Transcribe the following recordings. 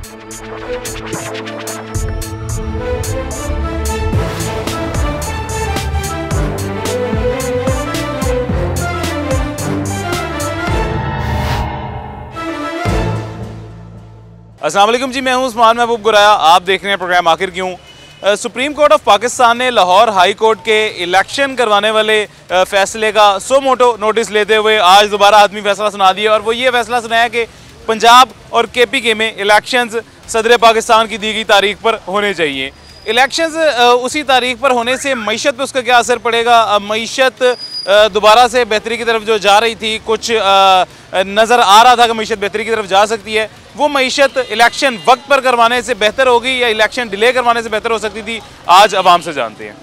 अस्सलाम वालेकुम जी, मैं हूं उस्मान महबूब गुराया। आप देख रहे हैं प्रोग्राम आखिर क्यों। सुप्रीम कोर्ट ऑफ पाकिस्तान ने लाहौर हाई कोर्ट के इलेक्शन करवाने वाले फैसले का सो मोटो नोटिस लेते हुए आज दोबारा आदमी फैसला सुना दिया और वो ये फैसला सुनाया कि पंजाब और KPK में इलेक्शंस सदर पाकिस्तान की दी गई तारीख पर होने चाहिए। इलेक्शंस उसी तारीख पर होने से मईशत पर उसका क्या असर पड़ेगा? मईशत दोबारा से बेहतरी की तरफ जो जा रही थी, कुछ नज़र आ रहा था कि मईशत बेहतरी की तरफ जा सकती है, वो मईशत इलेक्शन वक्त पर करवाने से बेहतर होगी या इलेक्शन डिले करवाने से बेहतर हो सकती थी? आज आवाम से जानते हैं।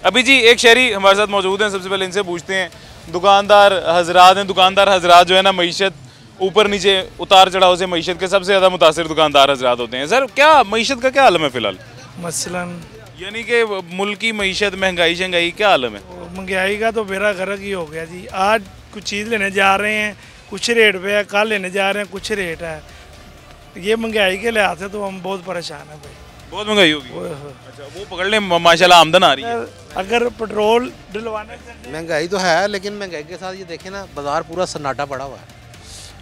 अभी जी एक शहरी हमारे साथ मौजूद हैं, सबसे पहले इनसे पूछते हैं। दुकानदार हजरात हैं, दुकानदार हजरात जो है ना मईशत ऊपर नीचे उतार चढ़ाव से मईशत के सबसे ज़्यादा मुतासिर दुकानदार हजरात होते हैं। सर क्या मईशत का क्या आलम है फ़िलहाल? मसलन यानी कि मुल्क की मईशत, महंगाई शंगाई क्या आलम है? महंगाई का तो बेड़ा गर्क ही हो गया जी। आज कुछ चीज़ लेने जा रहे हैं कुछ रेट पे है, कल लेने जा रहे हैं कुछ रेट है। ये महंगाई के लिहाज से तो हम बहुत परेशान हैं भाई। बहुत महंगाई होगी। अच्छा, वो पकड़ लें, माशाल्लाह आमदन आ रही है। अगर पेट्रोल डलवाने महंगाई तो है, लेकिन महंगाई के साथ ये देखें ना, बाजार पूरा सन्नाटा पड़ा हुआ है।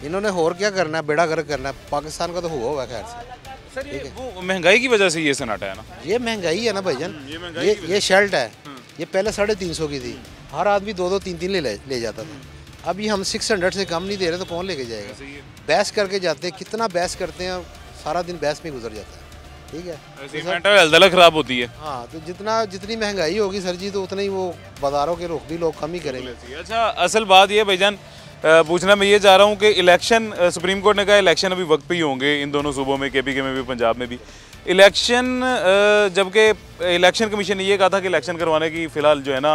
इन्होंने और क्या करना है, बेड़ा गर्क करना है। पाकिस्तान का तो हुआ खैर से। सर ये वो महंगाई की वजह से ये सन्नाटा है ना? ये महंगाई है ना भाईजान। ये शर्ट है, ये पहले 350 की थी, हर आदमी 2-2 3-3 ले जाता था। अब ये हम 600 से कम नहीं दे रहे तो कौन लेके जाएगा? बहस करके जाते हैं, कितना बहस करते हैं, सारा दिन बहस में गुजर जाता है। ठीक है, मेंटल हेल्थ खराब होती है। हाँ, तो जितनी महंगाई होगी सर जी, तो उतना ही वो बाजारों के रुख भी लोग कम ही करेंगे। अच्छा, असल बात ये भाईजान पूछना मैं ये चाह रहा हूँ कि इलेक्शन, सुप्रीम कोर्ट ने कहा इलेक्शन अभी वक्त पे ही होंगे इन दोनों सूबों में, KPK में भी पंजाब में भी इलेक्शन, जबकि इलेक्शन कमीशन ने ये कहा था कि इलेक्शन करवाने की फ़िलहाल जो है ना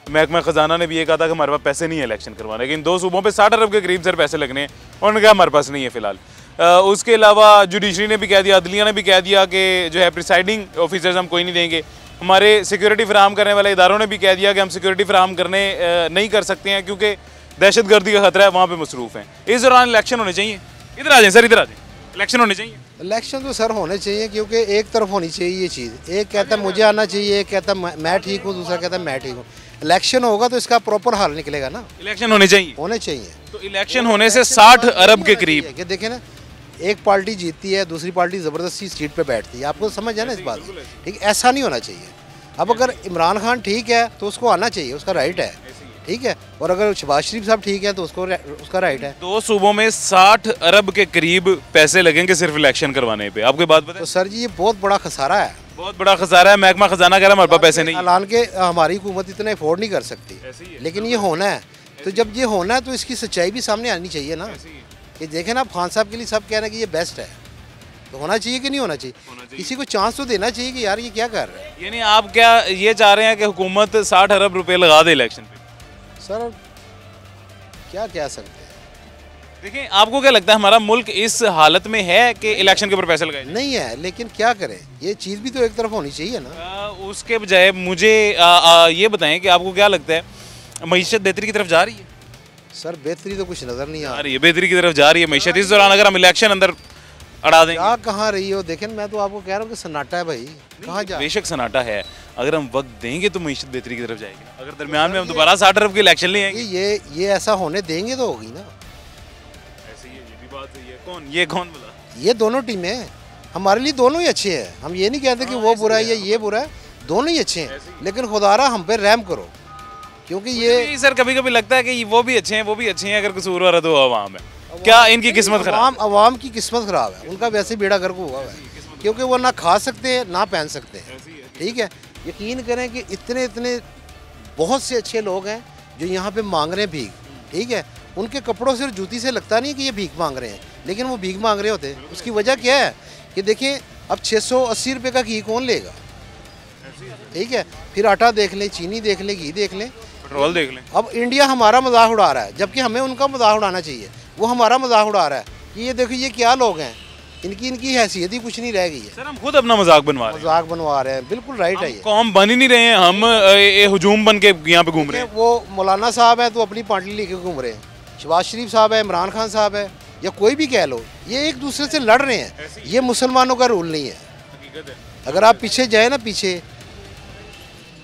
महकमा ख़जाना ने भी ये कहा था कि हमारे पास पैसे नहीं है इलेक्शन करवाने के। इन दो सूबों पे 60 अरब के करीब सर पैसे लगने हैं, उन्होंने कहा हमारे पास नहीं है फ़िलहाल। उसके अलावा जुडिशरी ने भी कह दिया, अदलिया ने भी कह दिया कि जो है प्रिसाइडिंग ऑफिसर्स हम कोई नहीं देंगे। हमारे सिक्योरिटी फराहम करने वाले इदारों ने भी कह दिया कि हम सिक्योरिटी फराहम करने नहीं कर सकते हैं क्योंकि दहशत गर्दी का खतरा है, वहाँ पे मसरूफ़ हैं। इस दौरान इलेक्शन होने चाहिए। इधर आ जाए सर, इधर आ जाए। इलेक्शन होने चाहिए। इलेक्शन तो सर होने चाहिए, क्योंकि एक तरफ होनी चाहिए ये चीज़। एक कहता है मुझे आना चाहिए, एक कहता है मैं ठीक हूँ, दूसरा कहता है मैं ठीक हूँ। इलेक्शन होगा तो इसका प्रॉपर हल निकलेगा ना। इलेक्शन होने चाहिए, होने चाहिए। तो इलेक्शन होने से 60 अरब के करीब, कि देखें ना, एक पार्टी जीतती है, दूसरी पार्टी ज़बरदस्ती सीट पे बैठती है। आपको समझ है ना इस बात की? ठीक, ऐसा नहीं होना चाहिए। अब अगर इमरान खान ठीक है तो उसको आना चाहिए, उसका राइट है। ठीक है, और अगर शहबाज शरीफ साहब ठीक है तो उसका राइट है। दो सूबों में 60 अरब के करीब पैसे लगेंगे सिर्फ इलेक्शन करवाने पे। आपको बात पता है? तो सर जी ये बहुत बड़ा खसारा है, बहुत बड़ा खसारा है। महकमा खजाना कह रहा है हमारे पास पैसे नहीं। ऐलान के हमारी हुकूमत इतना अफोर्ड नहीं कर सकती, लेकिन ये होना है। तो जब ये होना है तो इसकी सच्चाई भी सामने आनी चाहिए ना, कि देखें ना, खान साहब के लिए सब कह रहे हैं कि ये बेस्ट है, तो होना चाहिए कि नहीं होना चाहिए? किसी को चांस तो देना चाहिए कि यार ये क्या कर रहे हैं। यानी आप क्या ये चाह रहे हैं कि हुकूमत 60 अरब रुपए लगा दे इलेक्शन पे? सर क्या कह सकते हैं। देखिए, आपको क्या लगता है हमारा मुल्क इस हालत में है कि इलेक्शन के ऊपर पैसे लगाए? नहीं है, लेकिन क्या करें, ये चीज़ भी तो एक तरफ होनी चाहिए ना। उसके बजाय मुझे ये बताएं कि आपको क्या लगता है मईशत बेहतरी की तरफ जा रही है? सर बेहतरी तो कुछ नज़र नहीं आ रही है। बेहतरी की तरफ जा रही है मईशत इस दौरान, अगर हम इलेक्शन अंदर अड़ा दें? क्या कहाँ रही हो? देखें, मैं तो आपको कह रहा हूँ कि सन्नाटा है भाई, कहाँ जा। बेशक सन्नाटा है, अगर हम वक्त देंगे तो मईशत बेहतरी की तरफ जाएगी। अगर दरमियान में हम दोबारा 60 अरब के इलेक्शन ले आएंगे, ये ऐसा होने देंगे तो होगी ना। ऐसे ही है, ये भी बात सही है। कौन बोला? ये दोनों टीमें हमारे लिए दोनों ही अच्छे हैं। हम ये नहीं कहते कि वो बुरा है या ये बुरा है, दोनों ही अच्छे हैं, लेकिन खुदारा हम पे रहम करो, क्योंकि ये सर कभी कभी लगता है कि वो भी अच्छे हैं, वो भी अच्छे हैं, अगर कसूरवार है तो अवाम है। क्या इनकी किस्मत खराब? अवाम की किस्मत खराब है, उनका वैसे बेड़ा गर्क हुआ है, क्योंकि वो ना खा सकते हैं ना पहन सकते हैं। ठीक है, यकीन करें कि इतने बहुत से अच्छे लोग हैं जो यहाँ पे मांग रहे हैं भीख। ठीक है, उनके कपड़ों से और जूती से लगता नहीं कि ये भीख मांग रहे हैं, लेकिन वो भीख मांग रहे होते हैं। उसकी वजह क्या है कि देखें, अब 680 रुपये का घी कौन लेगा? ठीक है, फिर आटा देख लें, चीनी देख लें, घी देख लें, पेट्रोल देख लें। अब इंडिया हमारा मजाक उड़ा रहा है, जबकि हमें उनका मजाक उड़ाना चाहिए। वो हमारा मजाक उड़ा रहा है कि ये देखो ये क्या लोग हैं, इनकी इनकी हैसियत ही कुछ नहीं रह गई है। सर हम खुद अपना मजाक बनवा रहे हैं, मजाक बनवा रहे हैं, बिल्कुल राइट है ये। कौम बन ही नहीं रहे हैं, हम हुजूम बन के यहाँ पे घूम रहे हैं। वो मौलाना साहब है तो अपनी पार्टी लेके घूम रहे हैं, शहबाज शरीफ साहब है, इमरान खान साहब है, या कोई भी कह लो, ये एक दूसरे से लड़ रहे हैं। ये मुसलमानों का रूल नहीं है। अगर आप पीछे जाए ना, पीछे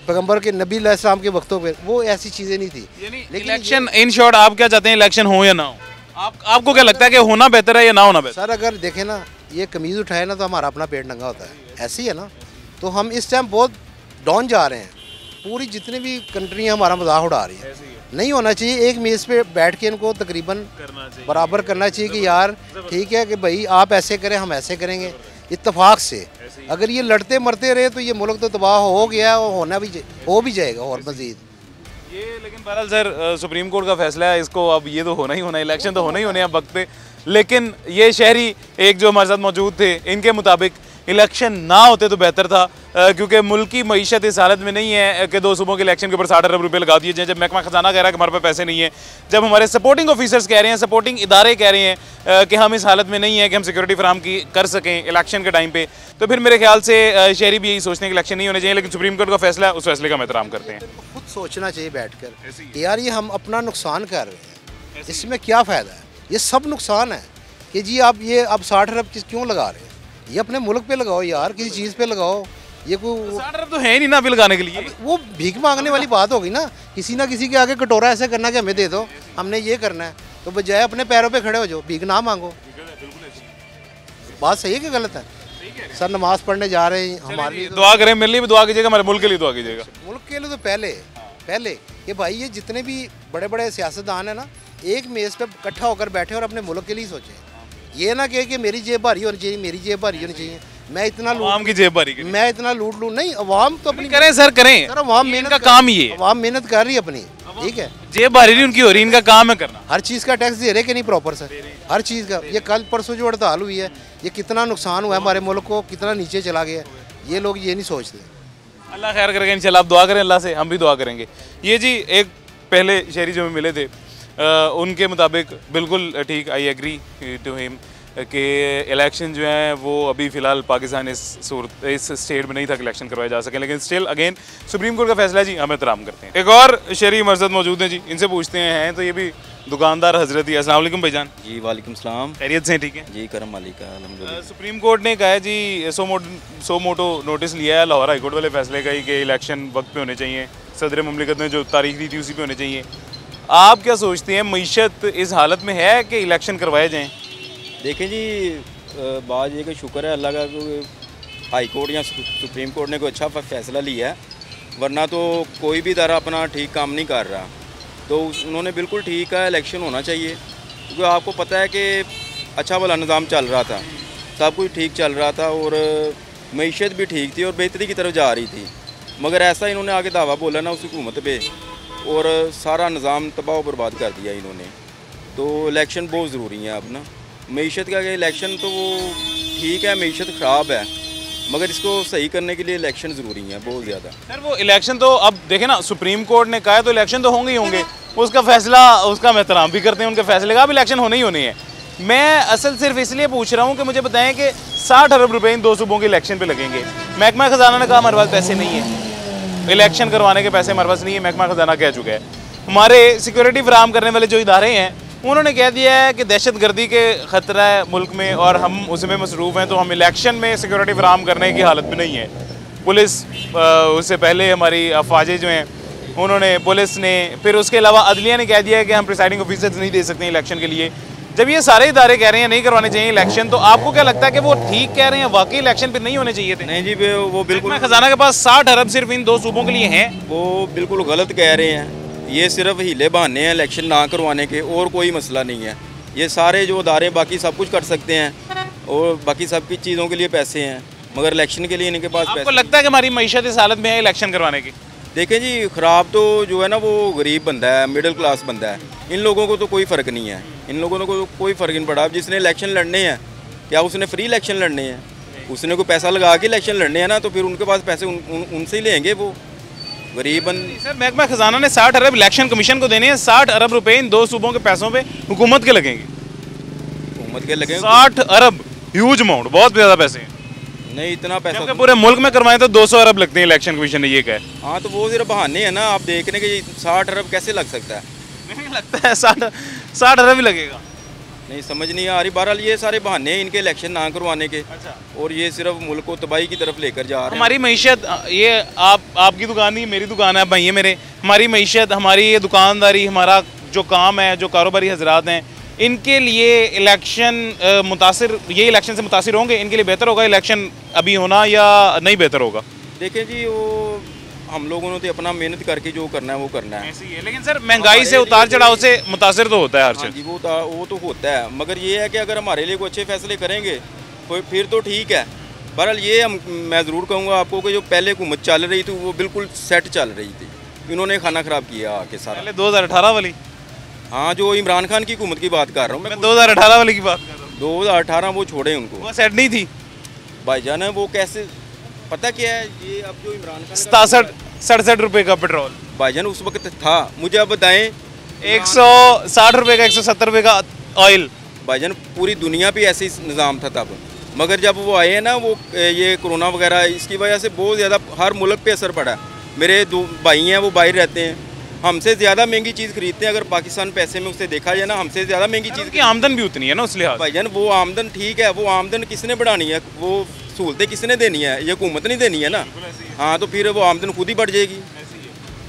पैगंबर के नबी अलैहिस्सलाम के वक्तों पे वो ऐसी चीज़ें नहीं थी। लेकिन इलेक्शन इन शॉर्ट आप क्या चाहते हैं, इलेक्शन हो या ना हो? आपको क्या लगता है कि होना बेहतर है या ना होना बेहतर? सर अगर देखें ना, ये कमीज़ उठाए ना तो हमारा अपना पेट नंगा होता है, ऐसे ही है ना। तो हम इस टाइम बहुत डाउन जा रहे हैं, पूरी जितनी भी कंट्री है हमारा मजाक उड़ा रही है। नहीं होना चाहिए, एक मेज़ पे बैठ के इनको तकरीबन बराबर करना चाहिए कि यार ठीक है कि भाई आप ऐसे करें, हम ऐसे करेंगे इत्तेफाक से। अगर ये लड़ते मरते रहे तो ये मुल्क तो तबाह हो गया और हो भी जाएगा और मज़ीद। ये लेकिन बहरहाल सर सुप्रीम कोर्ट का फैसला है, इसको अब ये तो होना ही होना है, इलेक्शन तो होना ही होने हैं वक्त पे। लेकिन ये शहरी एक जो हमारे साथ मौजूद थे, इनके मुताबिक इलेक्शन ना होते तो बेहतर था, क्योंकि मुल्क की मईशत इस हालत में नहीं है कि 2 सूबों के इलेक्शन के ऊपर 60 अरब रुपये लगा दिए जाए। जब महकमा खजाना कह रहा है कि हमारे पास पैसे नहीं है, जब हमारे सपोर्टिंग ऑफिसर्स कह रहे हैं, सपोर्टिंग इदारे कह रहे हैं कि हम इस हालत में नहीं है कि हम सिक्योरिटी फराम कर सकें इलेक्शन के टाइम पे, तो फिर मेरे ख्याल से शहरी भी यही सोचते हैं कि इलेक्शन नहीं होने चाहिए। लेकिन सुप्रीम कोर्ट का फैसला है, उस फैसले का हम एहतराम करते हैं। खुद सोचना चाहिए बैठ कर, यार ये हम अपना नुकसान कर रहे हैं, इसमें क्या फ़ायदा है? ये सब नुकसान है कि जी आप ये अब 60 अरब क्यों लगा रहे हैं? ये अपने मुल्क पे लगाओ यार, किसी चीज़ पे लगाओ। ये कोई 60 अरब तो है ही नहीं ना अभी लगाने के लिए। वो भीख मांगने वाली बात होगी ना, किसी ना किसी के आगे कटोरा ऐसे करना कि हमें दे दो, हमने ये करना है, तो बजाय अपने पैरों पे खड़े हो जाओ, भीख ना मांगो। बात सही है कि गलत है? सर नमाज पढ़ने जा रहे हैं, हमारे लिए दुआ करें, मेरे लिए भी दुआ कीजिएगा, हमारे मुल्क के लिए दुआ कीजिएगा। मुल्क के लिए तो पहले कि भाई ये जितने भी बड़े बड़े सियासतदान हैं ना, एक मेज़ पे इकट्ठा होकर बैठे और अपने मुल्क के लिए सोचें। ये ना कहे कि मेरी जेब भारी होनी चाहिए, मेरी जेब भारी होनी चाहिए, मैं इतना आवाम की जेब भरी, मैं इतना लूट लूँ। नहीं, अवाम तो अपनी करें सर, करें सर, अवाम मेहनत का काम ही है, अवाम मेहनत कर रही है अपनी, ठीक है, जेब भरी नहीं उनकी हो रही, इनका काम है करना। हर चीज़ का टैक्स दे रहे कि नहीं प्रॉपर सर, हर चीज़ का। ये कल परसों जो हड़ताल हुई है, ये कितना नुकसान हुआ है हमारे मुल्क को, कितना नीचे चला गया, ये लोग ये नहीं सोचते। अल्लाह खैर करेगा इंशाल्लाह, आप दुआ करें अल्लाह से, हम भी दुआ करेंगे। ये जी एक पहले शहरी जो मिले थे, उनके मुताबिक बिल्कुल ठीक, आई एग्री टू हिम कि इलेक्शन जो है वो अभी फ़िलहाल पाकिस्तान इस स्टेट में नहीं था कि इलेक्शन करवाए जा सकें, लेकिन स्टिल अगेन सुप्रीम कोर्ट का फैसला जी हम एहतराम करते हैं। एक और शहरी मर्ज़द मौजूद हैं जी, इनसे पूछते हैं, तो ये भी दुकानदार हजरत ही। अस्सलाम वालेकुम भाईजान। जी वालेकुम सलाम। खैरियत से ठीक है जी, करम मालिक है अल्हम्दुलिल्लाह। सुप्रीम कोर्ट ने कहा है जी, सो मोटो नोटिस लिया है लाहौर हाई कोर्ट वाले फैसले का ही कि इलेक्शन वक्त पे होने चाहिए, सदर ममलिकत ने जो तारीख दी थी उसी पे होने चाहिए। आप क्या सोचते हैं, मईशत इस हालत में है कि इलेक्शन करवाए जाएँ? देखें जी, बात ये कि शुक्र है अल्लाह का कि हाई कोर्ट या सुप्रीम कोर्ट ने कोई अच्छा फैसला लिया है, वरना तो कोई भी इदारा अपना ठीक काम नहीं कर रहा। तो उन्होंने बिल्कुल ठीक है, इलेक्शन होना चाहिए, क्योंकि आपको पता है कि अच्छा वाला निज़ाम चल रहा था, सब कुछ ठीक चल रहा था और मईशत भी ठीक थी और बेहतरी की तरफ जा रही थी। मगर ऐसा इन्होंने आगे दावा बोला ना उस हुकूमत पे, और सारा निज़ाम तबाह बर्बाद कर दिया इन्होंने। तो इलेक्शन बहुत ज़रूरी है अब ना। मईशत का इलेक्शन तो वो ठीक है, मईशत ख़राब है, मगर इसको सही करने के लिए इलेक्शन ज़रूरी है बहुत ज़्यादा। सर वो इलेक्शन तो अब देखें ना, सुप्रीम कोर्ट ने कहा है तो इलेक्शन तो होंगे ही होंगे, उसका फैसला, उसका हम एहतराम भी करते हैं, उनके फैसले का। अब इलेक्शन होने ही होने हैं। मैं असल सिर्फ इसलिए पूछ रहा हूँ कि मुझे बताएं कि 60 अरब रुपए इन 2 सूबों के इलेक्शन पे लगेंगे। महकमा खजाना ने कहा हमारे पास पैसे नहीं है, इलेक्शन करवाने के पैसे हमारे पास नहीं है, महकमा खजाना कह चुका है। हमारे सिक्योरिटी फराहम करने वाले जो इदारे हैं उन्होंने कह दिया है कि दहशत गर्दी के ख़तरा है मुल्क में और हम उसमें मसरूफ़ हैं, तो हम इलेक्शन में सिक्योरिटी फराहम करने की हालत में नहीं है। पुलिस उससे पहले हमारी अफवाजें जो हैं उन्होंने, पुलिस ने, फिर उसके अलावा अदलिया ने कह दिया है कि हम प्रिसाइडिंग ऑफिसर्स नहीं दे सकते इलेक्शन के लिए। जब ये सारे इदारे कह रहे हैं नहीं करवाने चाहिए इलेक्शन, तो आपको क्या लगता है कि वो ठीक कह रहे हैं, वाकई इलेक्शन पे नहीं होने चाहिए थे? नहीं जी, वो बिल्कुल, खजाना के पास 60 अरब सिर्फ इन 2 सूबों के लिए हैं, वो बिल्कुल गलत कह रहे हैं। ये सिर्फ हीले बहाने हैं इलेक्शन ना करवाने के, और कोई मसला नहीं है। ये सारे जो अदारे बाकी सब कुछ कर सकते हैं और बाकी सब की चीज़ों के लिए पैसे हैं, मगर इलेक्शन के लिए इनके पास पैसे। आपको लगता है कि हमारी मईशत इस हालत में है इलेक्शन करवाने की? देखें जी, ख़राब तो जो है ना वो गरीब बंदा है, मिडिल क्लास बंदा है, इन लोगों को तो कोई फ़र्क नहीं है, इन लोगों को तो कोई फ़र्क नहीं पड़ा। अब जिसने इलेक्शन लड़ने हैं, क्या उसने फ्री इलेक्शन लड़ने हैं? उसने कोई पैसा लगा के इलेक्शन लड़ने हैं ना, तो फिर उनके पास पैसे उनसे ही लेंगे वो गरीब बंद। सर महकमा खजाना ने 60 अरब इलेक्शन कमीशन को देने हैं, 60 अरब रुपए इन 2 सूबों के पैसों पे हुकूमत के लगेंगे। हुकूमत के लगेंगे 60 अरब ह्यूज अमाउंट, बहुत ज़्यादा पैसे हैं। नहीं इतना पैसा जबकि पूरे मुल्क में करवाएं तो 200 अरब लगते हैं, इलेक्शन कमीशन ने ये कहा है। हाँ तो वो सिर्फ बहाने हैं ना, आप देख रहे हैं कि 60 अरब कैसे लग सकता है। नहीं लगता है 60 अरब ही लगेगा। नहीं समझ नहीं आ रही। बहरहाल ये सारे बहाने हैं इनके इलेक्शन ना करवाने के। अच्छा। और ये सिर्फ मुल्क को तबाही की तरफ लेकर जा रहे हैं। हमारी मईशत, ये आपकी दुकान नहीं, मेरी दुकान है, भाई है मेरे, हमारी मईशत, हमारी ये दुकानदारी, हमारा जो काम है, जो कारोबारी हजरात हैं, इनके लिए इलेक्शन मुतासिर, ये इलेक्शन से मुतासिर होंगे? इनके लिए बेहतर होगा इलेक्शन अभी होना या नहीं बेहतर होगा? देखें जी, वो हम लोगों ने तो अपना मेहनत करके जो करना है वो करना है। ऐसी है, लेकिन सर महंगाई से, उतार चढ़ाव से मुतासिर तो होता है हर हाँ चीज़। जी, वो तो होता है, मगर ये है कि अगर हमारे लिए कोई अच्छे फैसले करेंगे तो फिर तो ठीक है। बहरहाल ये मैं ज़रूर कहूँगा आपको कि जो पहले हुकूमत चल रही थी वो बिल्कुल सेट चल रही थी, इन्होंने खाना ख़राब किया आके सारा। पहले 2018 वाली? हाँ, जो इमरान खान की हुकूमत की बात कर रहा हूँ मैं 2018 वाली की बात कर रहा हूँ। 2018 वो छोड़े उनको, वो सेट नहीं थी भाईजान। है वो कैसे, पता क्या है, ये अब जो इमरान खान 67 रुपए का पेट्रोल भाईजान उस वक्त था, मुझे अब बताएं। 160 रुपए का, 170 रुपए का ऑयल। भाईजान पूरी दुनिया पे ऐसे ही निज़ाम था तब, मगर जब वो आए हैं ना, वो ये कोरोना वगैरह, इसकी वजह से बहुत ज़्यादा हर मुल्क पे असर पड़ा। मेरे 2 भाई हैं, वो बाहर रहते हैं, हमसे ज़्यादा महंगी चीज़ खरीदते हैं। अगर पाकिस्तान पैसे में उससे देखा जाए ना, हमसे ज़्यादा महंगी चीज़ की आमदन भी उतनी है ना उस लिहाज। भाईजान वो आमदन ठीक है, वो आमदन किसने बढ़ानी है, वो सहूलतें किसने देनी है, ये हुकूमत नहीं देनी है ना। हाँ तो फिर वो आमदन खुद ही बढ़ जाएगी।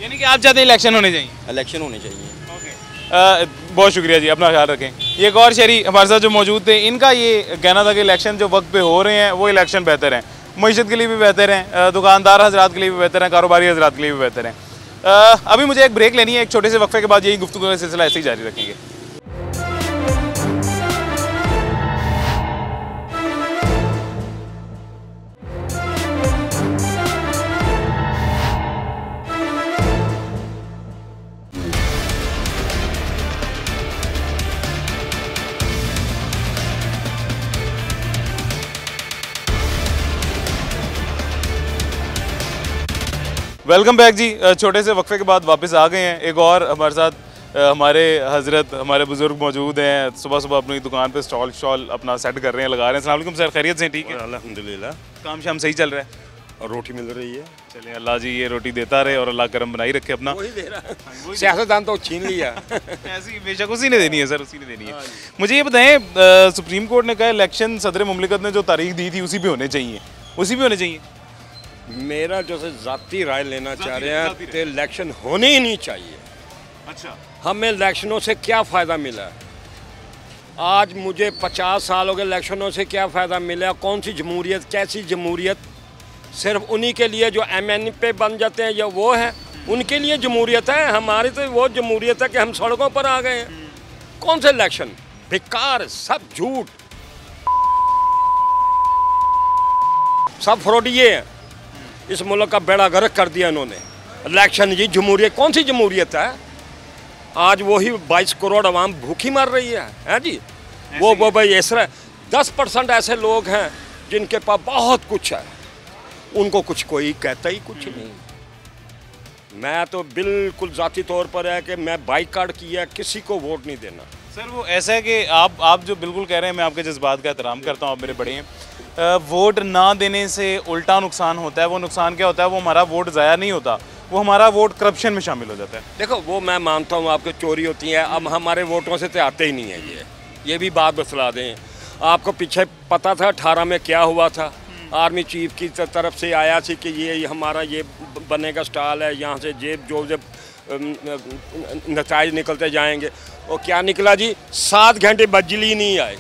यानी कि आप चाहते हैं इलेक्शन होने चाहिए? इलेक्शन होने चाहिए। बहुत शुक्रिया जी, अपना ख्याल रखें। ये एक और शहरी हमारे साथ जो मौजूद थे, इनका ये कहना था कि इलेक्शन जो वक्त पे हो रहे हैं वो इलेक्शन बेहतर हैं, मईशत के लिए भी बेहतर हैं, दुकानदार हजरात के लिए भी बेहतर हैं, कारोबारी हजरात के लिए भी बेहतर हैं। अभी मुझे एक ब्रेक लेनी है, एक छोटे से वक्फे के बाद यही गुफ्तगू का सिलसिला ऐसे ही जारी रखेंगे। वेलकम बैक जी। छोटे से वक्फे के बाद वापस आ गए हैं। एक और हमारे साथ हमारे हजरत, हमारे बुजुर्ग मौजूद हैं। सुबह सुबह अपनी दुकान पे स्टॉल अपना सेट कर रहे हैं, लगा रहे हैं। अस्सलाम वालेकुम सर, खैरियत से? ठीक है अल्हम्दुलिल्लाह, काम शाम सही चल रहा है? और रोटी मिल रही है। चलिए, अल्लाह जी ये रोटी देता रहे और अल्लाह करम बनाई रखे अपना। वही दे रहा है, सियासतदान तो छीन लिया। ऐसी बेशक उसी ने देनी है सर, उसी ने देनी है। मुझे ये बताएं, सुप्रीम कोर्ट ने कहा इलेक्शन सदर मुमलिकत ने जो तारीख दी थी उसी पे होने चाहिए, उसी पे होने चाहिए। मेरा जो है ज़ाती राय लेना चाह रहे हैं तो इलेक्शन होने ही नहीं चाहिए। अच्छा, हमें इलेक्शनों से क्या फ़ायदा मिला? आज मुझे 50 साल हो गए, इलेक्शनों से क्या फ़ायदा मिला? कौन सी जमहूरियत, कैसी जमहूरियत? सिर्फ उन्हीं के लिए जो MN पे बन जाते हैं या वो है, उनके लिए जमहूरियत है। हमारी तो वो जमहूरियत है कि हम सड़कों पर आ गए हैं। कौन से इलेक्शन? बेकार, सब झूठ, सब फ्रॉडिये हैं। इस मुल्क का बेड़ा गर्क कर दिया इन्होंने। इलेक्शन जी जमहूरियत, कौन सी जमहूरियत है? आज वही 22 करोड़ आवाम भूखी मर रही है जी। वो भाई ऐसा 10% ऐसे लोग हैं जिनके पास बहुत कुछ है, उनको कुछ कोई कहता ही कुछ नहीं। मैं तो बिल्कुल ज़ाती तौर पर है कि मैं बाइकाट किया, किसी को वोट नहीं देना। सर वो ऐसा है कि आप जो बिल्कुल कह रहे हैं, मैं आपके जज्बात का एहतराम करता हूँ, आप मेरे बड़े हैं। वोट ना देने से उल्टा नुकसान होता है। वो नुकसान क्या होता है? वो हमारा वोट ज़ाया नहीं होता, वो हमारा वोट करप्शन में शामिल हो जाता है। देखो वो मैं मानता हूँ आपकी चोरी होती है, अब हमारे वोटों से तो आते ही नहीं है। ये भी बात बतला दें। आपको पीछे पता था 18 में क्या हुआ था? आर्मी चीफ की तरफ से आया थी कि ये हमारा ये बनेगा स्टॉल है, यहाँ से जो नताइज निकलते जाएंगे। और क्या निकला जी? 7 घंटे बिजली नहीं आई।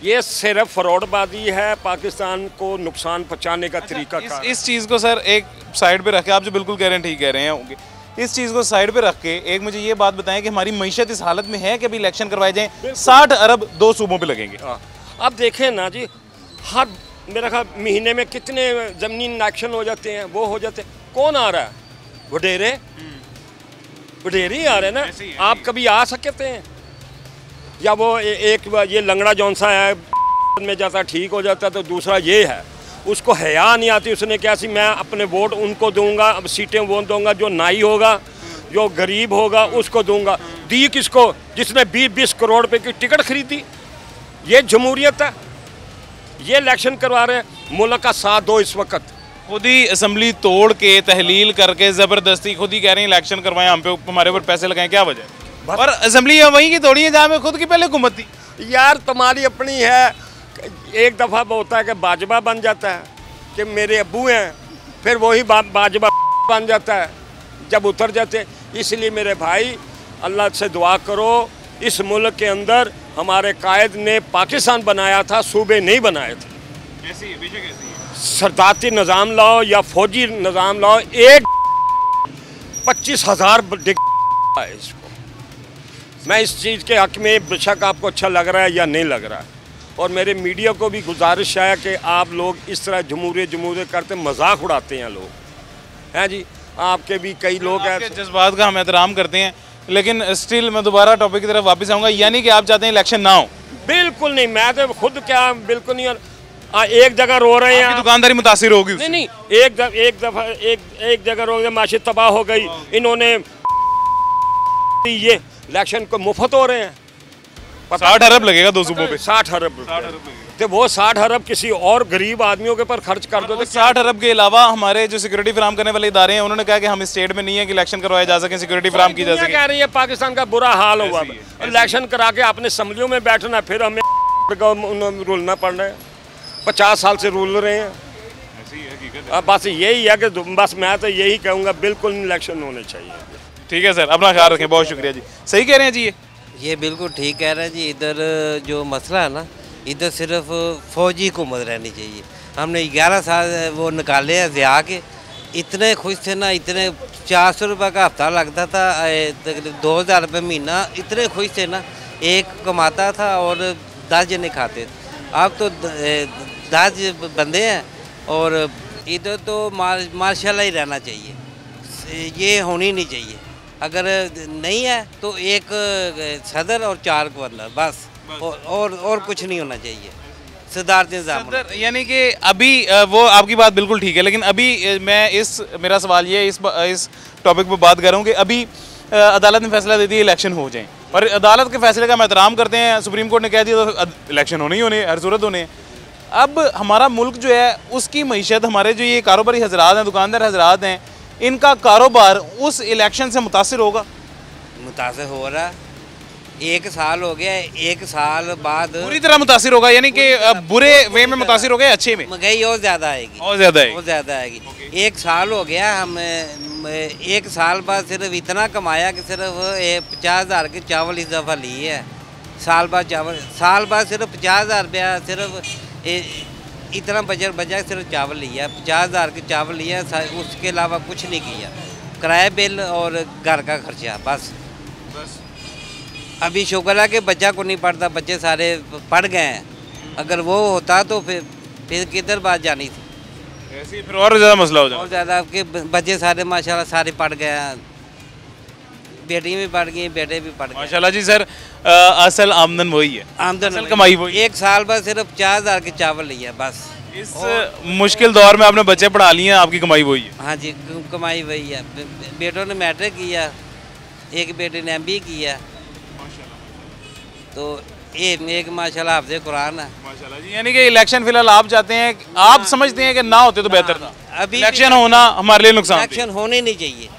ये सिर्फ फ्रॉडबाजी है, पाकिस्तान को नुकसान पहुँचाने का तरीका। इस चीज़ को सर एक साइड पे रख के, आप जो बिल्कुल कह रहे हैं ठीक कह रहे हैं, इस चीज़ को साइड पे रख के एक मुझे ये बात बताएं कि हमारी मईशत इस हालत में है कि अभी इलेक्शन करवाए जाएं, 60 अरब 2 सूबों पे लगेंगे। अब देखें ना जी, हर मेरा ख्याल महीने में कितने ज़मीनी इलेक्शन हो जाते हैं, वो हो जाते हैं। कौन आ रहा है? वडेरे ही आ रहे हैं ना। आप कभी आ सकते हैं? या वो एक ये लंगड़ा जौन सा है में जाता ठीक हो जाता, तो दूसरा ये है उसको हया नहीं आती। उसने क्या सी, मैं अपने वोट उनको दूंगा, अब सीटें वो दूंगा जो नाई होगा, जो गरीब होगा उसको दूंगा। दी किसको? जिसने 20-20 करोड़ रुपए की टिकट खरीदी, ये जमहूरियत है? ये इलेक्शन करवा रहे हैं। मुल्क का साथ दो इस वक्त। खुद ही असम्बली तोड़ के तहलील करके ज़बरदस्ती खुद ही कह रहे हैं इलेक्शन करवाएं, हम पे हमारे ऊपर पैसे लगाएं, क्या वजह? और असम्बली वहीं की तोड़ी है जहाँ पे खुद की पहले हुकूमत थी। यार तुम्हारी अपनी है। एक दफ़ा होता है कि बाजवा बन जाता है कि मेरे अब्बू हैं, फिर वही बाजवा बन जाता है जब उतर जाते हैं। इसलिए मेरे भाई अल्लाह से दुआ करो, इस मुल्क के अंदर हमारे कायद ने पाकिस्तान बनाया था, सूबे नहीं बनाए थे। ऐसी है, बेशक ऐसी है। सरदारती निज़ाम लाओ या फौजी निज़ाम लाओ, एक 25,000 है इसको। मैं इस चीज़ के हक़ में, बेशक आपको अच्छा लग रहा है या नहीं लग रहा है, और मेरे मीडिया को भी गुजारिश है कि आप लोग इस तरह जमहूरियत करते मजाक उड़ाते हैं लोग, हैं जी। आपके भी कई लोग हैं, जज्बात का हम एहतराम करते हैं, लेकिन स्टिल मैं दोबारा टॉपिक की तरफ वापस आऊँगा। यानी कि आप चाहते हैं इलेक्शन ना हो? बिल्कुल नहीं, मैं तो खुद क्या बिल्कुल नहीं। एक जगह रो रहे हैं, दुकानदारी मुतासिर होगी उससे। नहीं, एक जगह रो गए, माशी तबाह हो गई। इन्होंने ये इलेक्शन को मुफ्त हो रहे हैं। 60 अरब लगेगा 2 सूबों पे। 60 अरब तो वो 60 अरब किसी और गरीब आदमियों के पर खर्च कर दो। 60 अरब के अलावा हमारे जो सिक्योरिटी फराम करने वाले इदारे हैं, उन्होंने कहा कि हम इस स्टेट में नहीं है कि इलेक्शन करवाए जा सके, सिक्योरिटी फराम की जा सके। कह रही है पाकिस्तान का बुरा हाल हुआ, इलेक्शन करा के अपने असम्बलियों में बैठना, फिर हमें रूलना पड़ रहा है। 50 साल से रूल रहे हैं। अब बस यही है कि बस मैं तो यही कहूँगा, बिल्कुल इलेक्शन होने चाहिए। ठीक है सर, अपना ख्याल रखें, बहुत शुक्रिया जी। सही कह रहे हैं जी ये बिल्कुल ठीक कह रहे हैं जी। इधर जो मसला है ना, इधर सिर्फ फौजी हुकूमत रहनी चाहिए। हमने 11 साल वो निकाले हैं ज़िया के, इतने खुश थे ना, इतने 400 रुपये का हफ्ता लगता था, 2000 रुपये महीना, इतने खुश थे ना। एक कमाता था और 10 जने खाते थे। अब तो 10 बंदे हैं और इधर तो माशाल्लाह ही रहना चाहिए, ये होनी नहीं चाहिए। अगर नहीं है तो एक सदर और 4 गवर्नर बस, और कुछ नहीं होना चाहिए। सदारती निज़ाम, यानी कि अभी वो आपकी बात बिल्कुल ठीक है, लेकिन अभी मेरा सवाल ये इस टॉपिक पर बात कर रहा हूँ कि अभी अदालत ने फैसला दे दिया इलेक्शन हो जाए, और अदालत के फैसले का हम एहतराम करते हैं। सुप्रीम कोर्ट ने कह दिया तो इलेक्शन होने ही होने, हर सूरत होने। अब हमारा मुल्क जो है उसकी मईशत, हमारे जो ये कारोबारी हजरात हैं, दुकानदार हजरात हैं, इनका कारोबार उस इलेक्शन से मुतासिर होगा? मुतासिर हो रहा। 1 साल हो गया, 1 साल बाद पूरी तरह मुतासिर होगा, यानी कि बुरे वे में मुतासिर हो गए, अच्छे में महंगाई और ज़्यादा आएगी, और ज़्यादा आएगी। 1 साल हो गया, हम 1 साल बाद सिर्फ इतना कमाया कि सिर्फ 50,000 के चावल इस दफ़ा ली है। साल बाद सिर्फ 50,000 रुपया सिर्फ इतना बजट बचा, सिर्फ चावल लिया, 50,000 के चावल लिया, उसके अलावा कुछ नहीं किया। किराया बिल और घर का खर्चा बस। अभी शुक्र है कि बच्चा को नहीं पढ़ता, बच्चे सारे पढ़ गए हैं। अगर वो होता तो फिर किधर बात जानी थी, ऐसे फिर और ज़्यादा मसला हो जाए। और ज़्यादा आपके बच्चे सारे माशाल्लाह सारे पढ़ गए हैं, बेटियाँ भी पढ़ गई, बेटे भी पढ़ गए माशाल्लाह जी। सर असल आमदन वही है, आमदन कमाई वही। 1 साल बाद सिर्फ 50,000 के चावल लिया बस। इस मुश्किल दौर में आपने बच्चे पढ़ा लिए हैं, आपकी कमाई वही है? हाँ जी, कमाई वही है। बेटों ने मैट्रिक किया, एक बेटे ने MBA किया, तो एक माशाल्लाह हाफ़िज़ कुरान है माशाल्लाह जी। यानी कि इलेक्शन फिलहाल आप चाहते हैं, आप समझते हैं कि ना होते तो बेहतर था? अभी इलेक्शन होना हमारे लिए नुकसान। इलेक्शन होने नहीं चाहिए,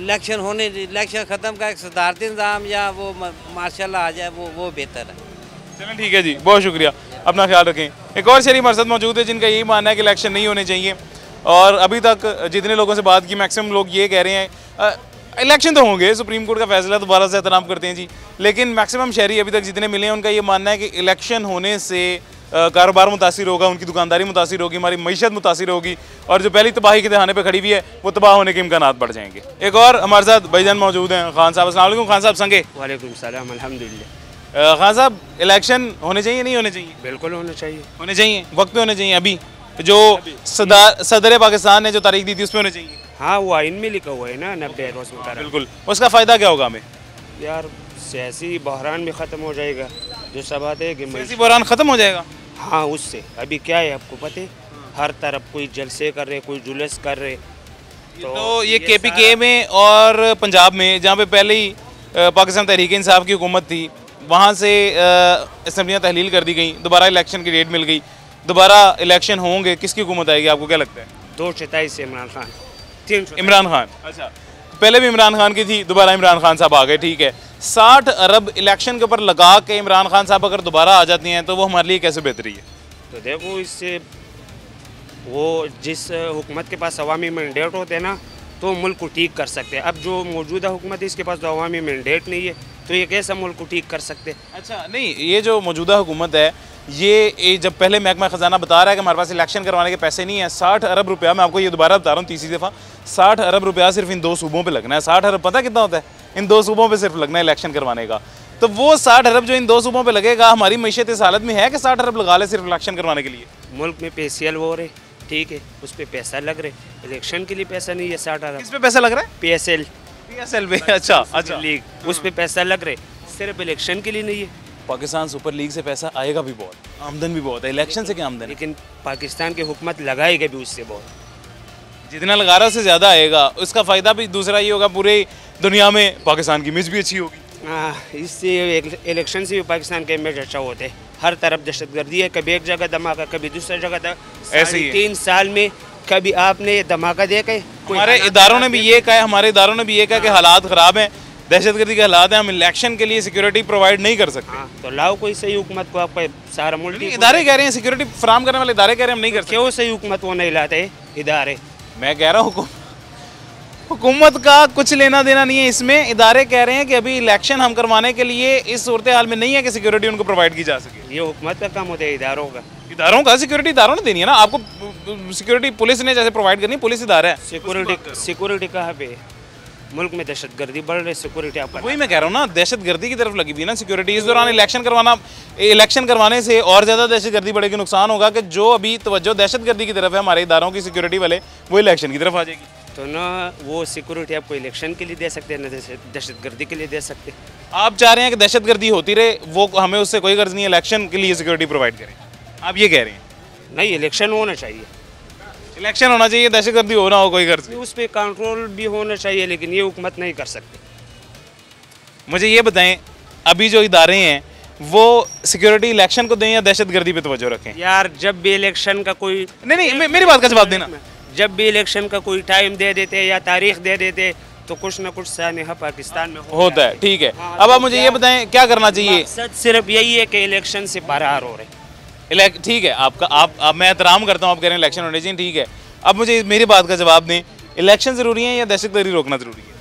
इलेक्शन ख़त्म का एक सदारती निज़ाम या वो माशाल्लाह आ जाए, वो बेहतर है। चलें ठीक है जी, बहुत शुक्रिया, अपना ख्याल रखें। एक और शहरी हमारे साथ मौजूद है जिनका यही मानना है कि इलेक्शन नहीं होने चाहिए, और अभी तक जितने लोगों से बात की मैक्सिमम लोग ये कह रहे हैं इलेक्शन तो होंगे, सुप्रीम कोर्ट का फैसला दोबारा से एहतराम करते हैं जी, लेकिन मैक्सिमम शहरी अभी तक जितने मिले हैं उनका ये मानना है कि इलेक्शन होने से कारोबार मुतासिर होगा, उनकी दुकानदारी मुतासिर होगी, हमारी मईशत मुतासिर होगी, और जो पहली तबाही के दहाने पे खड़ी हुई है वो तबाह होने के इम्कानात बढ़ जाएंगे। एक और हमारे साथ भाईजान मौजूद हैं, खान साहब। अस्सलाम वालेकुम खान साहब, संगे। वालेकुम सलाम, अल्हम्दुलिल्लाह। खान साहब, इलेक्शन होने चाहिए नहीं होने चाहिए? बिल्कुल होने चाहिए, होने चाहिए, वक्त पे होने चाहिए। अभी जो सदर पाकिस्तान ने जो तारीख दी थी उस पर होने चाहिए? हाँ, वो आइन में लिखा हुआ है ना, 90 रोज़ मुताबिक। बिल्कुल। उसका फ़ायदा क्या होगा हमें? यार सियासी बहरान भी ख़त्म हो जाएगा, जो सब आते हैं कि सियासी बहरान ख़त्म हो जाएगा। हाँ, उससे अभी क्या है आपको पता है, हर तरफ कोई जलसे कर रहे, कोई जुलूस कर रहे। तो ये KPK में और पंजाब में, जहाँ पे पहले ही पाकिस्तान तहरीक इंसाफ की हुकूमत थी, वहाँ से असम्बलियाँ तहलील कर दी गई, दोबारा इलेक्शन की डेट मिल गई, दोबारा इलेक्शन होंगे, किसकी हुकूमत आएगी आपको क्या लगता है? 227 इमरान खान, 300 इमरान खान। अच्छा, पहले भी इमरान खान की थी, दोबारा इमरान खान साहब आ गए, ठीक है। 60 अरब इलेक्शन के ऊपर लगा के इमरान खान साहब अगर दोबारा आ जाती हैं तो वो हमारे लिए कैसे बेहतरी है? तो देखो इससे वो जिस हुकूमत के पास अवामी मैंडेट होते हैं ना तो मुल्क को ठीक कर सकते हैं। अब जो मौजूदा हुकूमत है इसके पास तो अवामी मैंडेट नहीं है, तो ये कैसा मुल्क को ठीक कर सकते हैं? अच्छा, नहीं, ये जो मौजूदा हुकूमत है ये जब पहले महकमा ख़जाना बता रहा है कि हमारे पास इलेक्शन करवाने के पैसे नहीं है, 60 अरब रुपया, मैं आपको ये दोबारा बता रहा हूँ तीसरी दफ़ा, 60 अरब रुपया सिर्फ इन 2 सूबों पे लगना है। 60 अरब पता कितना होता है? इन 2 सूबों पे सिर्फ लगना है इलेक्शन करवाने का। तो वो 60 अरब जो इन 2 सूबों पे लगेगा, हमारी मीशत इस हालत में है कि 60 अरब लगा ले सिर्फ इलेक्शन करवाने के लिए? मुल्क में PSL हो रहे, ठीक है, उस पर पैसा लग रहे, इलेक्शन के लिए पैसा नहीं है। 60 अरब किस पे पैसा लग रहा है? PSL पे। अच्छा, लीग, उस पर पैसा लग रहे, सिर्फ इलेक्शन के लिए नहीं है। पाकिस्तान सुपर लीग से पैसा आएगा भी बहुत, आमदन भी बहुत है, इलेक्शन से क्या आमदन है? लेकिन पाकिस्तान की हुकूमत लगाएगी भी उससे बहुत, जितना लगा रहा है उससे ज़्यादा आएगा। उसका फ़ायदा भी दूसरा ये होगा, पूरे दुनिया में पाकिस्तान की इमेज भी अच्छी होगी। इससे इलेक्शन से भी पाकिस्तान का इमेज अच्छा होता है। हर तरफ दहशतगर्दी है, कभी एक जगह धमाका, कभी दूसरी जगह। ऐसे ही 3 साल में कभी आपने धमाका देखा है? हमारे इदारों ने भी ये कहा है, हमारे इदारों ने भी ये कहा कि हालात ख़राब हैं, दहशतगर्दी के हालात हैं, हम इलेक्शन के लिए सिक्योरिटी प्रोवाइड नहीं कर सकते। तो लाओ कोई सही हुकूमत को, आपका सारा मुल्क। इदारे कह रहे हैं, सिक्योरिटी फराम करने वाले इदारे कह रहे हैं हम नहीं कर सकते। क्यों सही हुकूमत वो नहीं लाते इदारे? मैं कह रहा हूँ हुकूमत का कुछ लेना देना नहीं है इसमें। इदारे कह रहे हैं कि अभी इलेक्शन हम करवाने के लिए इस सूरत हाल में नहीं है कि सिक्योरिटी उनको प्रोवाइड की जा सके। ये हुकूमत का काम होता है, इदारों का। इदारों का सिक्योरिटी इदारों ने देनी है ना आपको। सिक्योरिटी पुलिस ने जैसे प्रोवाइड करनी, पुलिस इदारा है। सिक्योरिटी कहाँ पे? मुल्क में दहशतगर्दी बढ़ रही, सिक्योरिटी आप वही मैं कह रहा हूँ ना, दहशतगर्दी की तरफ लगी हुई है ना सिक्योरिटी। इस दौरान इलेक्शन करवाने से और ज़्यादा दहशतगर्दी बढ़ेगी। नुकसान होगा कि जो अभी तवज्जो दहशतगर्दी की तरफ है हमारे इदारों की सिक्योरिटी वाले, वो इलेक्शन की तरफ आ जाएगी। तो ना वो सिक्योरिटी आपको इलेक्शन के लिए दे सकते हैं, ना दहशतगर्दी के लिए दे सकते। आप चाह रहे हैं कि दहशतगर्दी होती रहे, वो हमें उससे कोई गर्ज नहीं है, इलेक्शन के लिए सिक्योरिटी प्रोवाइड करें, आप ये कह रहे हैं? नहीं, इलेक्शन होना चाहिए, इलेक्शन होना चाहिए, दहशतगर्दी हो ना हो कोई गर्ज नहीं। उस पर कंट्रोल भी होना चाहिए, लेकिन ये हुकूमत नहीं कर सकती। मुझे ये बताएं, अभी जो इदारे हैं वो सिक्योरिटी इलेक्शन को दें या दहशतगर्दी पे तवज्जो रखें? यार जब भी इलेक्शन का कोई नहीं, मेरी बात का जवाब देना। जब भी इलेक्शन का कोई टाइम दे देते या तारीख दे देते तो कुछ ना कुछ सानिहा पाकिस्तान में होता है, ठीक है। अब आप मुझे ये बताएं क्या करना चाहिए? सिर्फ यही है कि इलेक्शन से फरार हो रहे। ठीक है, आपका मैं एहतराम करता हूँ, आप कह रहे हैं इलेक्शन होने चाहिए, ठीक है। अब मुझे मेरी बात का जवाब दें, इलेक्शन ज़रूरी है या दहशतगर्दी रोकना ज़रूरी है?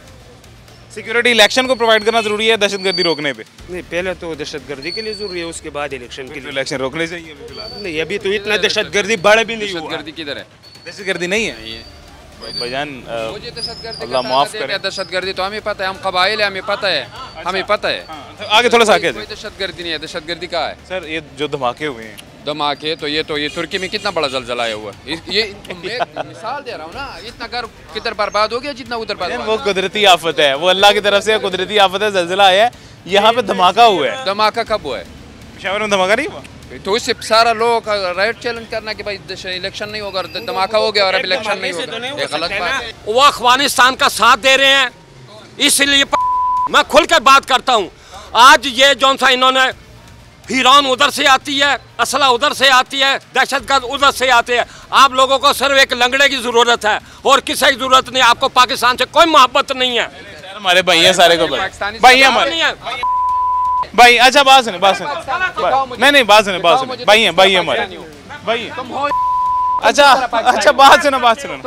सिक्योरिटी इलेक्शन को प्रोवाइड करना ज़रूरी है दहशतगर्दी रोकने पे? नहीं, पहले तो दहशतगर्दी के लिए ज़रूरी है, उसके बाद इलेक्शन के लिए। इलेक्शन रोकने चाहिए? नहीं, अभी तो इतना दहशतगर्दी बढ़ भी नहीं हुआ। दहशतगर्दी किधर है? दहशतगर्दी नहीं है भाईजान, मुझे दहशतगर्दी अल्लाह माफ़ करे। दहशतगर्दी तो हमें पता है, हम कबाइल है, हमें पता है, हमें पता है। आगे थोड़ा सा आगे। कोई दहशतगर्दी नहीं है। दहशतगर्दी कहाँ है सर? ये जो धमाके हुए हैं, धमाके तो ये तुर्की में कितना बड़ा जलजला आया हुआ है। ये मैं मिसाल दे रहा हूँ ना, इतना घर किधर बर्बाद हो गया जितना उधर बर्बाद। वो कुदरती आफत है, वो अल्लाह की तरफ से कुदरती आफत है, जलजला आया है। यहाँ पे धमाका हुआ है। धमाका कब हुआ है? पेशावर में धमाका नहीं हुआ? तो इससे सारा लोग राइट चैलेंज करना कि भाई इलेक्शन नहीं होगा, धमाका हो गया और अब इलेक्शन नहीं होगा, ये गलत बात है। वो अफगानिस्तान का साथ दे रहे हैं, इसलिए मैं खुल कर बात करता हूँ। आज ये जौन सा इन्होंने ईरान उधर से आती है, असला उधर से आती है, दहशतगर्द उधर से आते हैं। आप लोगों को सिर्फ एक लंगड़े की ज़रूरत है और किसी की ज़रूरत नहीं। आपको पाकिस्तान से कोई मोहब्बत नहीं है। हमारे भाई है सारे को, भाई है हमारे भाई। अच्छा बात सुने, बात सुने, नहीं बात सुने, बात सुने, भाई है हमारे भाई है। अच्छा बात सुनो, बात सुनो।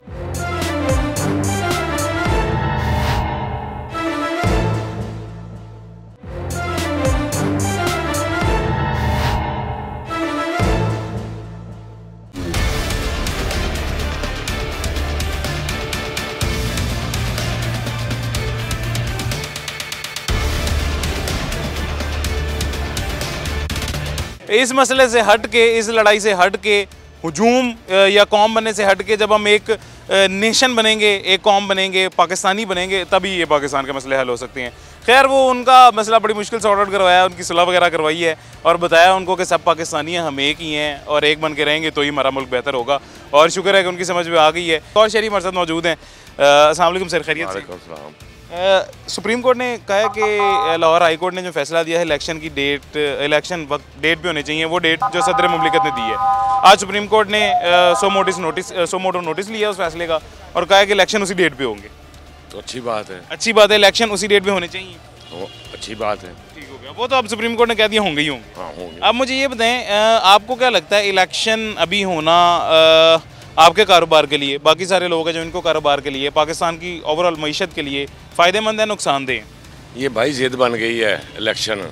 इस मसले से हट के, इस लड़ाई से हट के, हुजूम या कौम बनने से हट के जब हम एक नेशन बनेंगे, एक कौम बनेंगे, पाकिस्तानी बनेंगे, तभी ये पाकिस्तान के मसले हल हो सकते हैं। खैर वो उनका मसला बड़ी मुश्किल से सॉर्ट आउट करवाया, उनकी सुलह वगैरह करवाई है और बताया उनको कि सब पाकिस्तानी हैं, हम एक ही हैं और एक बन के रहेंगे तो ही हमारा मुल्क बेहतर होगा। और शुक्र है कि उनकी समझ में आ गई है। और शहरी हमारे साथ मौजूद हैं। अस्सलाम वालेकुम सर, खैरियत से? सुप्रीम कोर्ट ने कहा है कि लाहौर हाई कोर्ट ने जो फैसला दिया है इलेक्शन की डेट, इलेक्शन वक्त डेट पे होनी चाहिए, वो डेट जो सदर मुमलिकत ने दी है। आज सुप्रीम कोर्ट ने सो मोटो नोटिस लिया उस फैसले का और कहा है कि इलेक्शन उसी डेट पे होंगे। तो अच्छी बात है। अच्छी बात है, इलेक्शन उसी डेट पे होने चाहिए, तो अच्छी बात है। ठीक हो गया, वो तो अब सुप्रीम कोर्ट ने कह दिया होंगे ही होंगे। हाँ होंगे। अब मुझे ये बताएं, आपको क्या लगता है इलेक्शन अभी होना आपके कारोबार के लिए, बाकी सारे लोग हैं जो इनको कारोबार के लिए, पाकिस्तान की ओवरऑल मईशत के लिए फ़ायदेमंद है, नुकसानदेह? ये भाई जिद बन गई है इलेक्शन।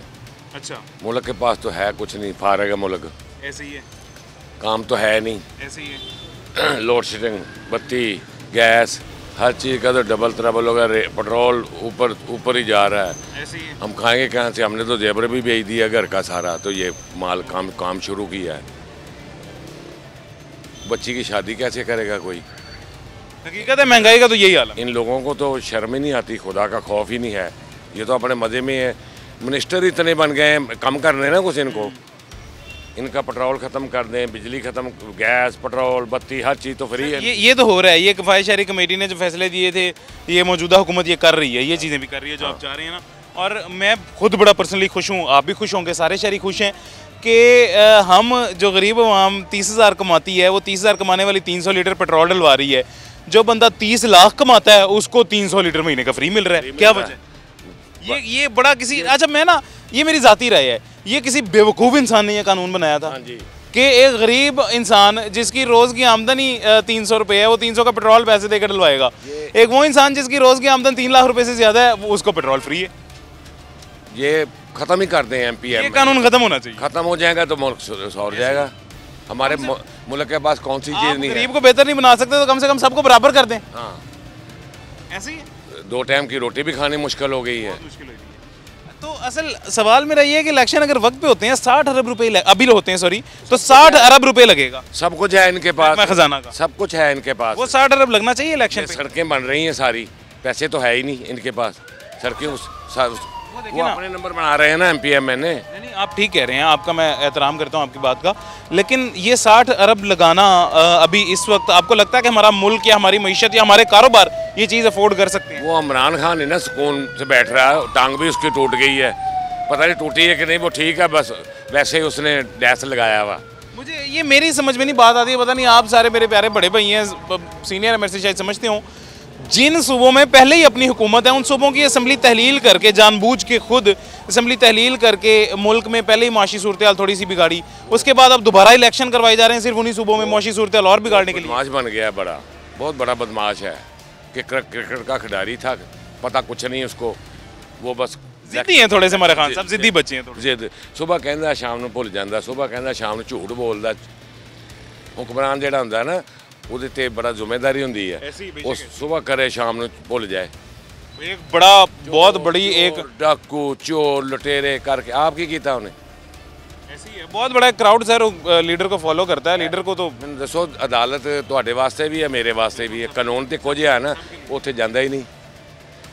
अच्छा, मुल्क के पास तो है कुछ नहीं, फारग है मुल्क, ऐसे ही है, काम तो है नहीं। ऐसे ही है। लोड शेडिंग, बत्ती, गैस, हर चीज़ का तो डबल ट्रबल हो गया। पेट्रोल ऊपर ही जा रहा है। ऐसे ही है। हम खाएंगे कहाँ से? हमने तो जेबर भी बेच दिया घर का सारा, तो ये माल काम शुरू किया है। बच्ची की शादी कैसे करेगा कोई? हकीकत है, महंगाई का तो यही हाल है। इन लोगों को तो शर्म ही नहीं आती, खुदा का खौफ ही नहीं है। ये तो अपने मज़े में है। मिनिस्टर इतने बन गए हैं, कम करने ना कुछ इनको। इनका पेट्रोल ख़त्म कर दें, बिजली ख़त्म, गैस, पेट्रोल, बत्ती, हर चीज़ तो फ्री है। ये तो हो रहा है। ये किफ़ायत शहरी कमेटी ने जो फैसले दिए थे, ये मौजूदा हुकूमत ये कर रही है, ये चीज़ें भी कर रही है जो आप चाह रहे हैं ना। और मैं खुद बड़ा पर्सनली खुश हूँ, आप भी खुश होंगे, सारे शहरी खुश हैं कि हम जो गरीब आवाम 30,000 कमाती है, वो 30,000 कमाने वाली 300 लीटर पेट्रोल डलवा रही है। जो बंदा 30 लाख कमाता है उसको 300 लीटर महीने का फ्री मिल रहा है। क्या वजह? ये बड़ा किसी, अच्छा मैं ना, ये मेरी ज़ाती राय है, ये किसी बेवकूफ़ इंसान ने ये कानून बनाया था कि एक गरीब इंसान जिसकी रोज़ की आमदनी 300 रुपये है, वो 300 का पेट्रोल पैसे देकर डलवाएगा। एक वो इंसान जिसकी रोज़ की आमदन 3 लाख रुपए से ज़्यादा है, वो उसको पेट्रोल फ्री है। ये ख़त्म ही कर दें MPM। ये कानून ख़त्म होना चाहिए। ख़त्म हो जाएगा तो मुल्क सौर जाएगा। हमारे मुल्क के पास कौन सी चीज़ नहीं है। गरीब को बेहतर नहीं बना सकते तो कम से कम सबको बराबर कर दें। हाँ, ऐसे ही है। 2 टाइम की रोटी भी खानी मुश्किल हो गई है। तो असल सवाल मेरा ये है कि इलेक्शन अगर वक्त पे होते हैं 60 अरब रुपए अभी होते हैं, सॉरी, तो 60 अरब रुपए लगेगा। सब कुछ है इनके पास, खजाना का सब कुछ है इनके पास। वो 60 अरब लगना चाहिए इलेक्शन पे। सड़कें बन रही हैं सारी, पैसे तो है ही नहीं इनके पास। सड़कें वो अपने नंबर बना रहे हैं ना MPM में। नहीं, आप ठीक कह रहे हैं, आपका मैं एहतराम करता हूँ आपकी बात का, लेकिन ये 60 अरब लगाना अभी इस वक्त आपको लगता है कि हमारा मुल्क या हमारी मईशत या हमारे कारोबार ये चीज़ अफोर्ड कर सकते हैं? वो इमरान खान है ना, सुकून से बैठ रहा है, टांग भी उसकी टूट गई है, पता नहीं टूटी है कि नहीं, वो ठीक है, बस वैसे ही उसने डैश लगाया हुआ। मुझे ये मेरी समझ में नहीं बात आती है, पता नहीं आप सारे मेरे प्यारे बड़े भाई हैं, सीनियर है मेरे से, शायद समझते हो। जिन सूबों में पहले ही अपनी हुकूमत है, उन सूबों की असम्बली तहलील करके, जानबूझ के खुद असम्बली तहलील करके मुल्क में पहले ही माशी सूरत हाल थोड़ी सी बिगाड़ी, उसके बाद अब दोबारा इलेक्शन करवाए जा रहे हैं सिर्फ उन्हीं सूबों में माशी सूरत हाल और बिगाड़ने के लिए। बदमाश बन गया है, बड़ा बहुत बड़ा बदमाश है कि क्रिकेट का खिलाड़ी था, पता कुछ नहीं उसको, वो बस जिद्दी हैं थोड़े से हमारे खान साहब, जिद्दी बच्चे हैं थोड़े। जिद, सुबह कहता शाम ਨੂੰ भुल जाता, सुबह कहता शाम ਨੂੰ झूठ बोलता। हुक्मरान ਜਿਹੜਾ ਹੁੰਦਾ ना, ਉਹਦੇ ਤੇ बड़ा जिम्मेदारी होंदी है, वो सुबह करे शाम ਨੂੰ भुल जाए। एक बड़ा बहुत बड़ी एक डाकू चोर लुटेरे करके आप की कीता उन्हें? ऐसी है, बहुत बड़ा क्राउड सर लीडर को फॉलो करता है। लीडर को तो दसो, अदालत ਤੁਹਾਡੇ ਵਾਸਤੇ भी है, मेरे वास्ते भी है, कानून तो कुछ है ना, ਉੱਥੇ ਜਾਂਦਾ ਹੀ नहीं।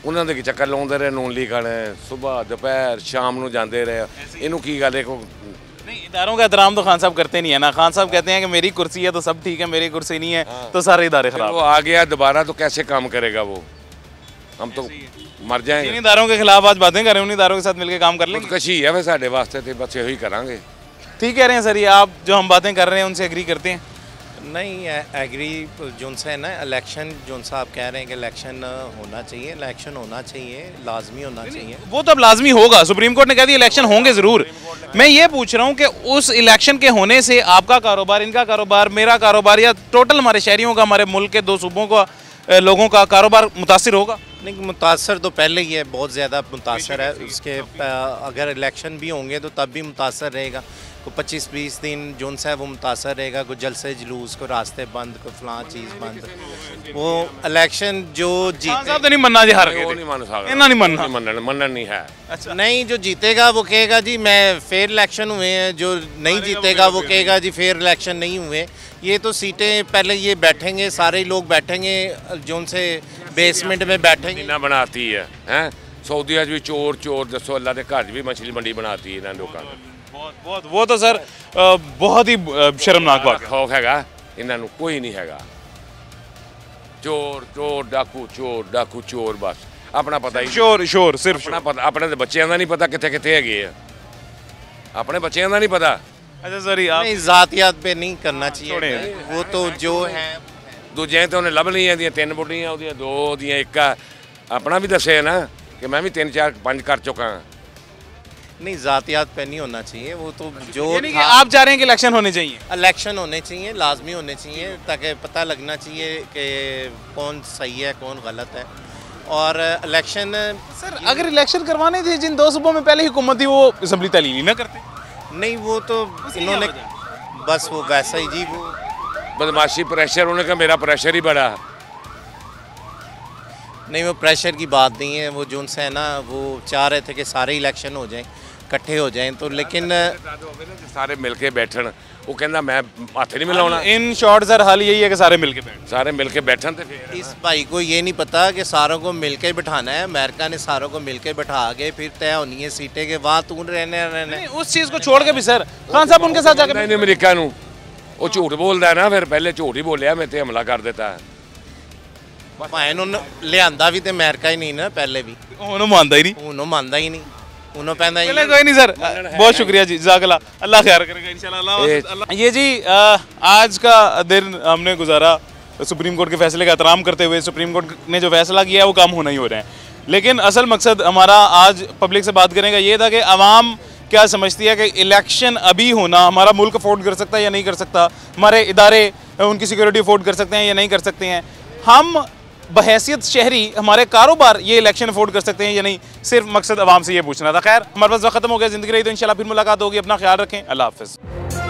ਉਹਨਾਂ ਦੇ ਚੱਕਰ ਲਾਉਂਦੇ ਰਹੇ, ਨੂਨ ਲੀਗ ਖਾਣੇ, सुबह दोपहर शाम ਨੂੰ ਜਾਂਦੇ ਰਹੇ। ਇਹਨੂੰ ਕੀ ਗੱਲ ਹੈ? नहीं, इदारों का एहतराम तो खान साहब करते नहीं है ना। खान साहब कहते हैं कि मेरी कुर्सी है तो सब ठीक है, मेरी कुर्सी नहीं है तो सारे इदारे खराब। वो आ गया दोबारा तो कैसे काम करेगा वो? हम तो मर जाएंगे। इन इदारों के खिलाफ आज बातें करें, उन इदारों के साथ मिलकर काम कर लेंगे। कशी है वह साढ़े वास्ते, तो बस यही करांगे। ठीक कह रहे हैं सर, ये आप जो हम बातें कर रहे हैं उनसे एग्री करते हैं? नहीं, एग्री जोन सा है ना, इलेक्शन जोन सा आप कह रहे हैं कि इलेक्शन होना चाहिए, इलेक्शन होना चाहिए, लाजमी होना चाहिए। वो तो अब लाजमी होगा, सुप्रीम कोर्ट ने कह दिया इलेक्शन होंगे ज़रूर। मैं ये पूछ रहा हूँ कि उस इलेक्शन के होने से आपका कारोबार, इनका कारोबार, मेरा कारोबार या टोटल हमारे शहरियों का, हमारे मुल्क के 2 सूबों का लोगों का कारोबार मुतासिर होगा? नहीं, मुतासर तो पहले ही है, बहुत ज़्यादा मुतासर है। उसके अगर इलेक्शन भी होंगे तो तब भी मुतासर रहेगा। को 25-20 दिन जोन सा है वो मुतासर रहेगा, कोई जलसे जुलूस, को रास्ते बंद, को फलां चीज़ बंद। वो इलेक्शन जो जीते तो नहीं मनना जी, हार गए नहीं मान सकता, नहीं मनना, मनना नहीं है। अच्छा, नहीं, जो जीतेगा वो कहेगा जी मैं फेयर इलेक्शन हुए हैं, जो नहीं जीतेगा वो कहेगा जी फेयर इलेक्शन नहीं हुए। ये तो सीटें पहले ये बैठेंगे, सारे लोग बैठेंगे जोन से बेसमेंट में बैठेंगे। ना बनाती है हैं सऊदीया भी चोर चोर, दसो अल्लाह के घर भी मछली मंडी बनाती है ना लोगों ने। बहुत वो तो सर बहुत ही शर्मनाक बात है। खौफ हैगा इन्हों कोई नहीं हैगा। चोर चोर डाकू चोर बस। अपना पता ही श्योर श्योर सिर्फ अपना पता, अपने तो बच्चों का नहीं पता कितने कितने है, अपने बच्चों का नहीं पता। अच्छा सॉरी आप नहीं, जातियात पे नहीं करना चाहिए, वो तो जो है दूजे तो उन्हें लभ लिया दी 3 बुढ़ियाँ, 2 दी 1 अपना भी दसे ना कि मैं भी 3 4 5 कर चुका हाँ। नहीं, जातियात पे नहीं होना चाहिए, वो तो जो यानी कि था। आप चाह रहे हैं कि इलेक्शन होने चाहिए? इलेक्शन होने चाहिए, लाजमी होने चाहिए, ताकि पता लगना चाहिए कि कौन सही है कौन गलत है। और इलेक्शन सर अगर इलेक्शन करवाने थे जिन 2 सूबों में पहले हुकूमत थी वो असम्बली तहलील ही ना करते? नहीं, वो तो इन्होंने बस वो वैसा ही जी, वो बदमाशी प्रेशर, उन्होंने कहा मेरा प्रेशर ही बड़ा। नहीं, वो प्रेशर की बात नहीं है, वो जो है ना वो चाह रहे थे कि सारे इलेक्शन हो जाएं, इकट्ठे हो जाएं, तो लेकिन सारे मिलके बैठन, वो कहना मैं हाथ नहीं मिलाना। इन शॉर्ट सर हाल यही है कि सारे मिलके बैठे, सारे मिलके बैठन तो फिर इस भाई को ये नहीं पता कि सारों को मिलके बिठाना है। अमेरिका ने सारों को मिलके बिठा के फिर तय होनी है सीटें के, वहाँ तू रहने उस चीज़ को छोड़ के भी सर खान साहब उनके साथ जाकर नहीं अमेरिका नू वो झूठ बोलता है ना, फिर पहले झूठ ही बोलिया मैं ते हमला कर देता है। उन्होंने लिया भी तो अमेरिका ही नहीं ना, पहले भी उन्होंने मानता ही नहीं, उन्होंने मानता ही नहीं, उन्होंने पैदा ही चले कोई नहीं सर, बहुत शुक्रिया जी, जज़ाकल्लाह, अल्लाह खैर करेगा इंशाल्लाह। ये जी आज का दिन हमने गुजारा सुप्रीम कोर्ट के फैसले का एहतराम करते हुए। सुप्रीम कोर्ट ने जो फैसला किया है वो काम होना ही हो रहे हैं, लेकिन असल मकसद हमारा आज पब्लिक से बात करने का ये था कि आवाम क्या समझती है कि इलेक्शन अभी होना हमारा मुल्क अफोर्ड कर सकता है या नहीं कर सकता, हमारे इदारे उनकी सिक्योरिटी अफोर्ड कर सकते हैं या नहीं कर सकते हैं, हम बहैसियत शहरी हमारे कारोबार ये इलेक्शन अफोर्ड कर सकते हैं या नहीं। सिर्फ मकसद आवाम से ये पूछना था। खैर हमारे पास वक्त खत्म हो गया, ज़िंदगी रही तो इंशाल्लाह फिर मुलाकात होगी। अपना ख्याल रखें, अल्लाह हाफ़िज़।